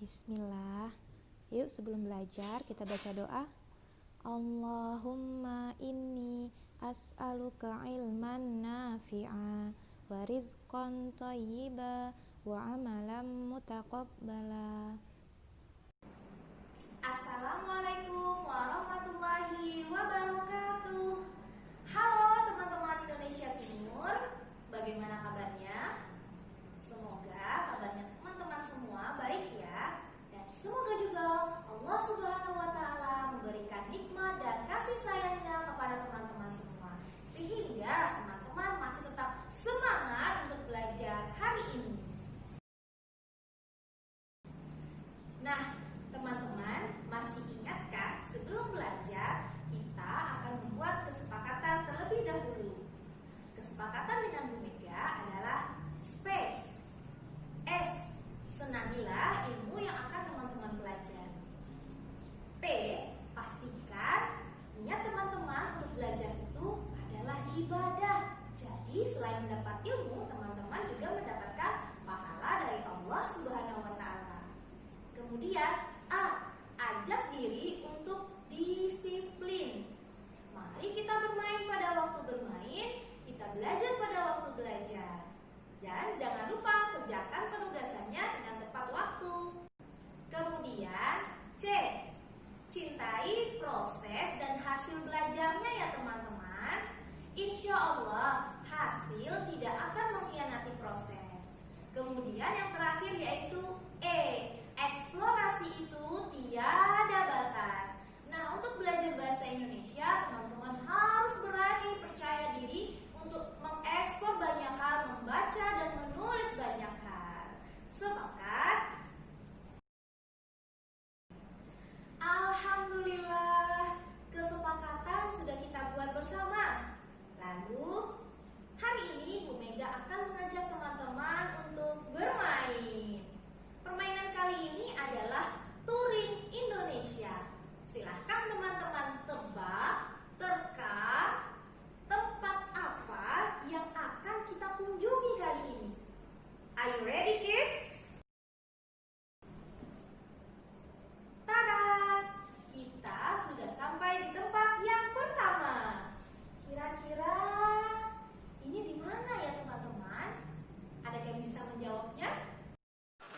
Bismillah. Yuk sebelum belajar kita baca doa. Allahumma inni as'aluka ilman nafi'a wa rizqan thayyiba wa amalan mutaqabbala. Assalamualaikum warahmatullahi wabarakatuh. Halo teman-teman Indonesia Timur, bagaimana kabarnya? Semoga kabarnya teman-teman semua baik ya. Dan semoga juga Allah Subhanahu wa Ta'ala memberikan nikmat dan kasih sayangnya kepada teman-teman semua, sehingga teman-teman masih tetap semangat untuk belajar hari ini. Nah, teman-teman masih ingatkah sebelum belajar kita akan membuat kesepakatan terlebih dahulu? Kesepakatan dengan Bu Mega adalah space. S, senangilah ilmu yang akan teman-teman pelajari. P, pastikan niat teman-teman untuk belajar itu adalah ibadah. Jadi selain mendapat ilmu, teman-teman juga mendapatkan pahala dari Allah Subhanahu wa Ta'ala. Kemudian A, ajak diri untuk disiplin. Mari kita bermain pada waktu bermain, kita belajar pada waktu belajar. Dan jangan lupa kerjakan penugasannya dengan tepat waktu. Kemudian C, cintai proses dan hasil belajarnya ya teman-teman. Insya Allah hasil tidak akan mengkhianati proses. Kemudian yang terakhir yaitu E, eksplorasi itu tiada batas. Nah, untuk belajar bahasa Indonesia, teman-teman harus berani, percaya diri untuk mengeksplor banyak hal, membaca dan menulis banyak hal. Sepakat? Alhamdulillah, kesepakatan sudah kita buat bersama. Lalu, hari ini Bu Mega akan mengajak teman-teman untuk bermain. Permainan kali ini adalah Touring Indonesia. Silahkan teman-teman tebak, terka, tempat apa yang akan kita kunjungi kali ini. Are you ready, kids? Tada! Kita sudah sampai di tempat yang pertama. Kira-kira ini di mana ya teman-teman? Ada yang bisa menjawabnya?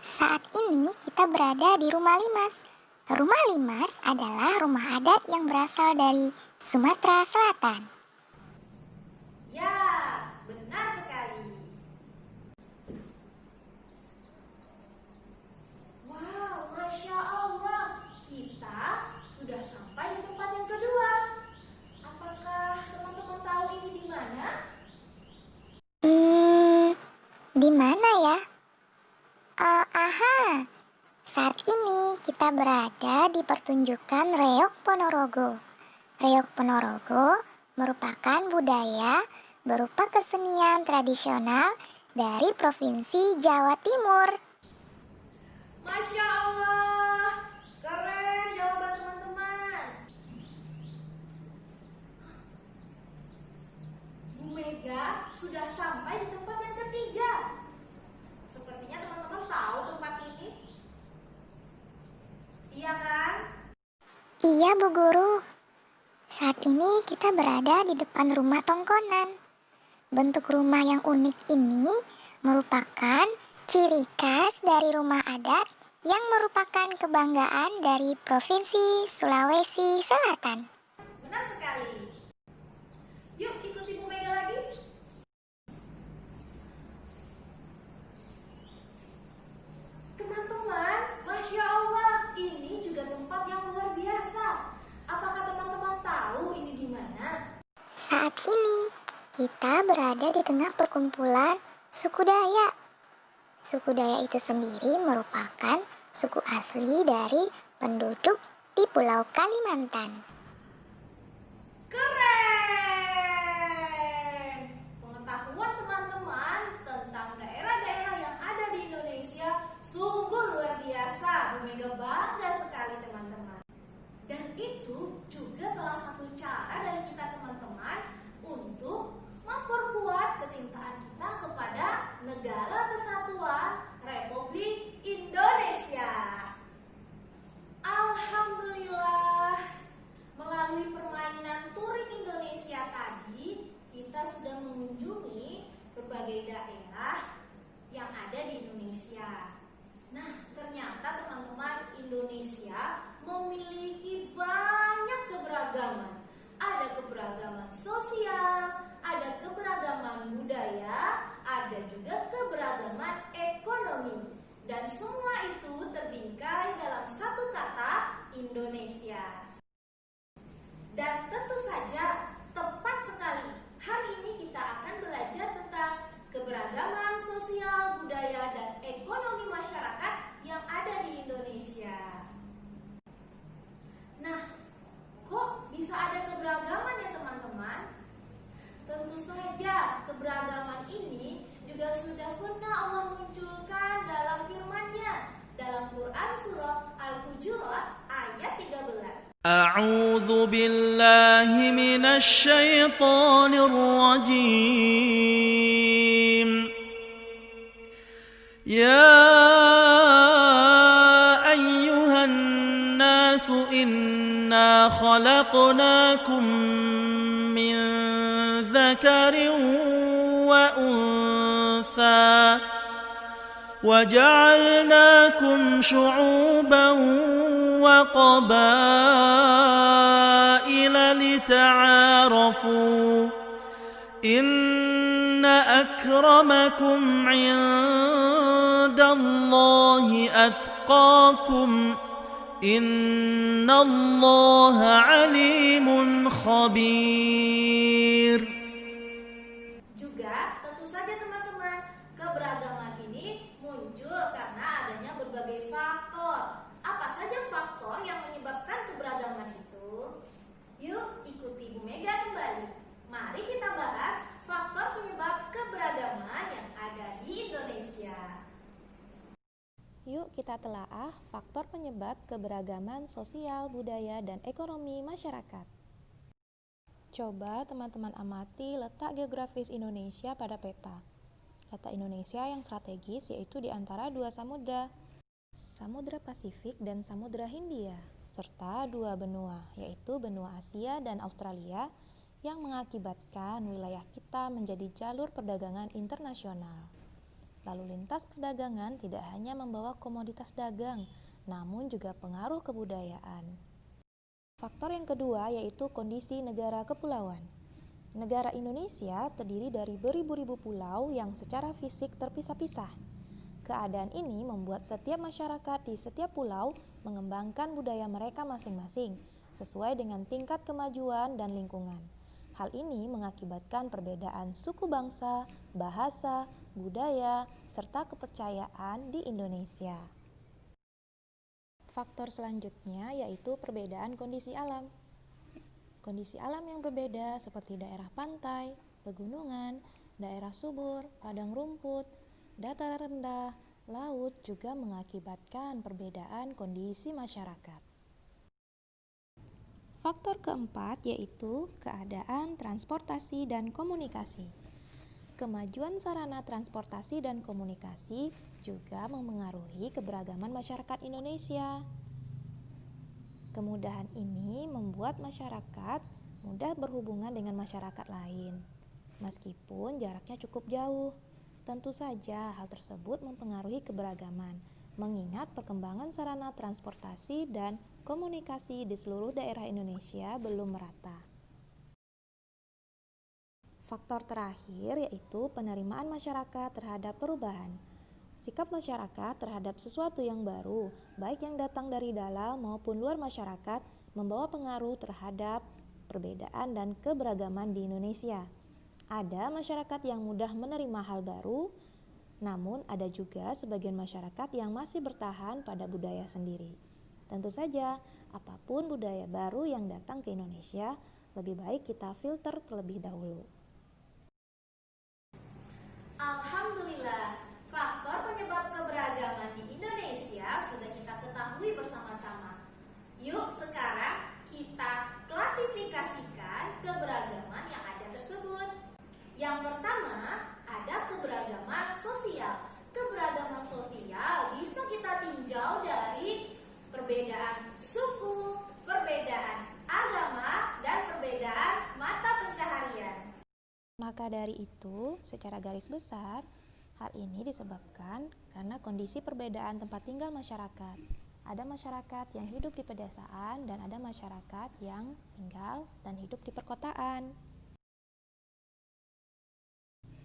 Saat ini kita berada di Rumah Limas. Rumah Limas adalah rumah adat yang berasal dari Sumatera Selatan. Ya, benar sekali. Wow, Masya Allah, kita sudah sampai di tempat yang kedua. Apakah teman-teman tahu ini di mana? Di mana ya? Aha, saat ini kita berada di pertunjukan Reog Ponorogo. Reog Ponorogo merupakan budaya berupa kesenian tradisional dari Provinsi Jawa Timur. Masya Allah, keren jawaban teman-teman. Bu Mega sudah sampai di tempat yang ketiga. Sepertinya teman-teman tahu tempat ini. Iya kan? Iya, Bu Guru. Saat ini kita berada di depan rumah tongkonan. Bentuk rumah yang unik ini merupakan ciri khas dari rumah adat yang merupakan kebanggaan dari Provinsi Sulawesi Selatan. Benar sekali. Yuk ikuti Bu Mega lagi. Teman-teman, Masya Allah, ini juga tempat yang luar biasa. Apakah teman-teman tahu ini di mana? Saat ini kita berada di tengah perkumpulan suku Dayak. Suku Dayak itu sendiri merupakan suku asli dari penduduk di Pulau Kalimantan. Keren! Pengetahuan teman-teman tentang daerah-daerah yang ada di Indonesia sungguh luar biasa. Bu Mega bangga sekali teman-teman. Dan itu juga salah satu cara dari kita teman-teman untuk memperkuat kecintaan kita kepada Negara Kesatuan Republik Indonesia. keberagaman ini juga sudah pernah Allah munculkan dalam firman-Nya dalam Quran surah Al-Hujurat ayat 13. أعوذ بالله من الشيطان الرجيم يا أيها الناس إنا خلقناكم من ذكر وأنثى وجعلناكم شعوبا وقبائل لتعارفوا إن أكرمكم عند الله أتقاكم إن الله عليم خبير. Juga tentu saja teman-teman, keberagaman ini muncul karena adanya berbagai faktor. Apa saja faktor yang menyebabkan keberagaman itu? Yuk ikuti Bu Mega kembali. Mari kita bahas faktor penyebab keberagaman yang ada di Indonesia. Yuk kita telaah faktor penyebab keberagaman sosial, budaya, dan ekonomi masyarakat. Coba teman-teman amati letak geografis Indonesia pada peta. Letak Indonesia yang strategis yaitu di antara dua samudra, Samudra Pasifik dan Samudra Hindia, serta dua benua, yaitu benua Asia dan Australia, yang mengakibatkan wilayah kita menjadi jalur perdagangan internasional. Lalu lintas perdagangan tidak hanya membawa komoditas dagang, namun juga pengaruh kebudayaan. Faktor yang kedua yaitu kondisi negara kepulauan. Negara Indonesia terdiri dari beribu-ribu pulau yang secara fisik terpisah-pisah. Keadaan ini membuat setiap masyarakat di setiap pulau mengembangkan budaya mereka masing-masing, sesuai dengan tingkat kemajuan dan lingkungan. Hal ini mengakibatkan perbedaan suku bangsa, bahasa, budaya, serta kepercayaan di Indonesia. Faktor selanjutnya yaitu perbedaan kondisi alam. Kondisi alam yang berbeda seperti daerah pantai, pegunungan, daerah subur, padang rumput, dataran rendah, laut juga mengakibatkan perbedaan kondisi masyarakat. Faktor keempat yaitu keadaan transportasi dan komunikasi. Kemajuan sarana transportasi dan komunikasi juga memengaruhi keberagaman masyarakat Indonesia. Kemudahan ini membuat masyarakat mudah berhubungan dengan masyarakat lain, meskipun jaraknya cukup jauh. Tentu saja hal tersebut mempengaruhi keberagaman, mengingat perkembangan sarana transportasi dan komunikasi di seluruh daerah Indonesia belum merata. Faktor terakhir yaitu penerimaan masyarakat terhadap perubahan. Sikap masyarakat terhadap sesuatu yang baru, baik yang datang dari dalam maupun luar masyarakat, membawa pengaruh terhadap perbedaan dan keberagaman di Indonesia. Ada masyarakat yang mudah menerima hal baru, namun ada juga sebagian masyarakat yang masih bertahan pada budaya sendiri. Tentu saja, apapun budaya baru yang datang ke Indonesia, lebih baik kita filter terlebih dahulu. Alhamdulillah, faktor penyebab keberagaman di Indonesia sudah kita ketahui bersama-sama. Yuk sekarang kita klasifikasikan keberagaman yang ada tersebut. Yang pertama, ada keberagaman sosial. Keberagaman sosial bisa kita tinjau dari perbedaan suku, perbedaan agama, dan perbedaan mata pencaharian. Maka dari itu, secara garis besar, hal ini disebabkan karena kondisi perbedaan tempat tinggal masyarakat. Ada masyarakat yang hidup di pedesaan dan ada masyarakat yang tinggal dan hidup di perkotaan.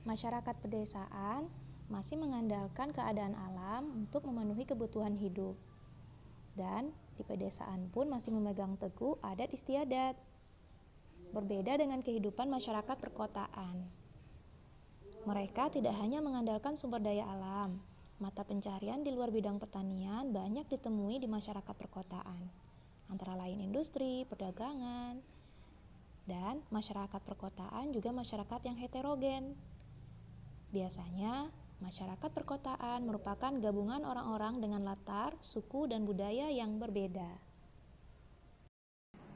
Masyarakat pedesaan masih mengandalkan keadaan alam untuk memenuhi kebutuhan hidup. Dan di pedesaan pun masih memegang teguh adat istiadat. Berbeda dengan kehidupan masyarakat perkotaan. Mereka tidak hanya mengandalkan sumber daya alam. Mata pencaharian di luar bidang pertanian banyak ditemui di masyarakat perkotaan. Antara lain industri, perdagangan, dan masyarakat perkotaan juga masyarakat yang heterogen. Biasanya, masyarakat perkotaan merupakan gabungan orang-orang dengan latar, suku, dan budaya yang berbeda.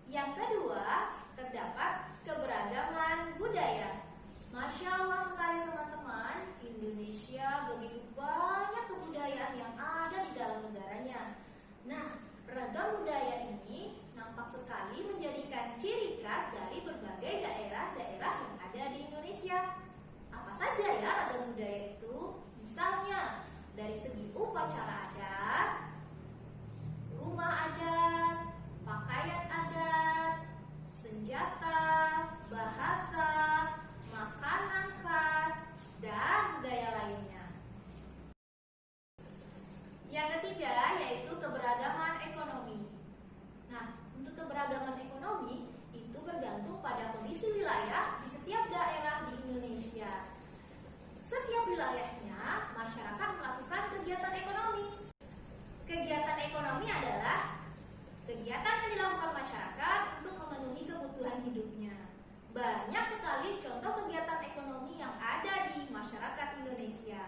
Yang kedua, terdapat keberagaman budaya. Masya Allah sekali teman-teman, Indonesia begitu banyak kebudayaan yang ada di dalam negaranya. Nah, ragam budaya ini nampak sekali menjadikan ciri khas dari berbagai daerah-daerah yang ada di Indonesia. Apa saja ya ragam budaya itu? Misalnya, dari segi upacara adat, rumah adat, pakaian adat, senjata, bahasa, makanan khas, dan budaya lainnya. Yang ketiga yaitu keberagaman ekonomi. Nah, untuk keberagaman ekonomi itu bergantung pada kondisi wilayah di setiap daerah di Indonesia. Setiap wilayahnya masyarakat melakukan kegiatan ekonomi. Kegiatan ekonomi adalah kegiatan yang dilakukan masyarakat untuk memenuhi kebutuhan hidupnya. Banyak sekali contoh kegiatan ekonomi yang ada di masyarakat Indonesia.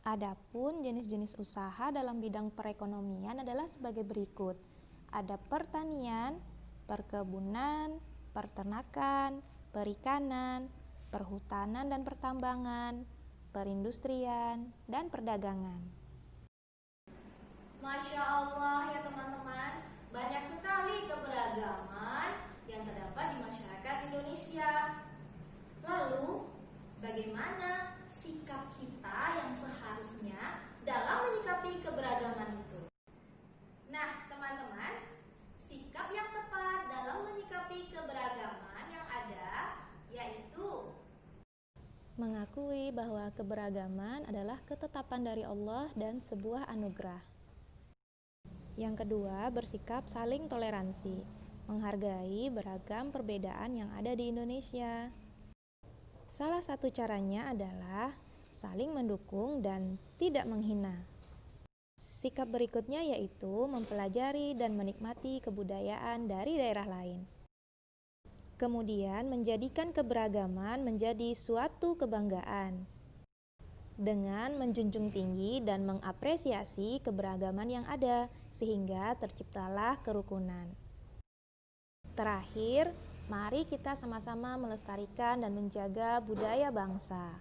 Adapun jenis-jenis usaha dalam bidang perekonomian adalah sebagai berikut. Ada pertanian, perkebunan, peternakan, perikanan, perhutanan dan pertambangan, perindustrian, dan perdagangan. Masya Allah ya teman-teman, banyak sekali keberagaman yang terdapat di masyarakat Indonesia. Lalu, bagaimana sikap kita yang seharusnya dalam menyikapi keberagaman itu? Nah, teman-teman, sikap yang tepat dalam menyikapi keberagaman yang ada yaitu Mengakui bahwa keberagaman adalah ketetapan dari Allah dan sebuah anugerah. Yang kedua, bersikap saling toleransi, menghargai beragam perbedaan yang ada di Indonesia. Salah satu caranya adalah saling mendukung dan tidak menghina. Sikap berikutnya yaitu mempelajari dan menikmati kebudayaan dari daerah lain. Kemudian menjadikan keberagaman menjadi suatu kebanggaan dengan menjunjung tinggi dan mengapresiasi keberagaman yang ada sehingga terciptalah kerukunan. Terakhir, mari kita sama-sama melestarikan dan menjaga budaya bangsa.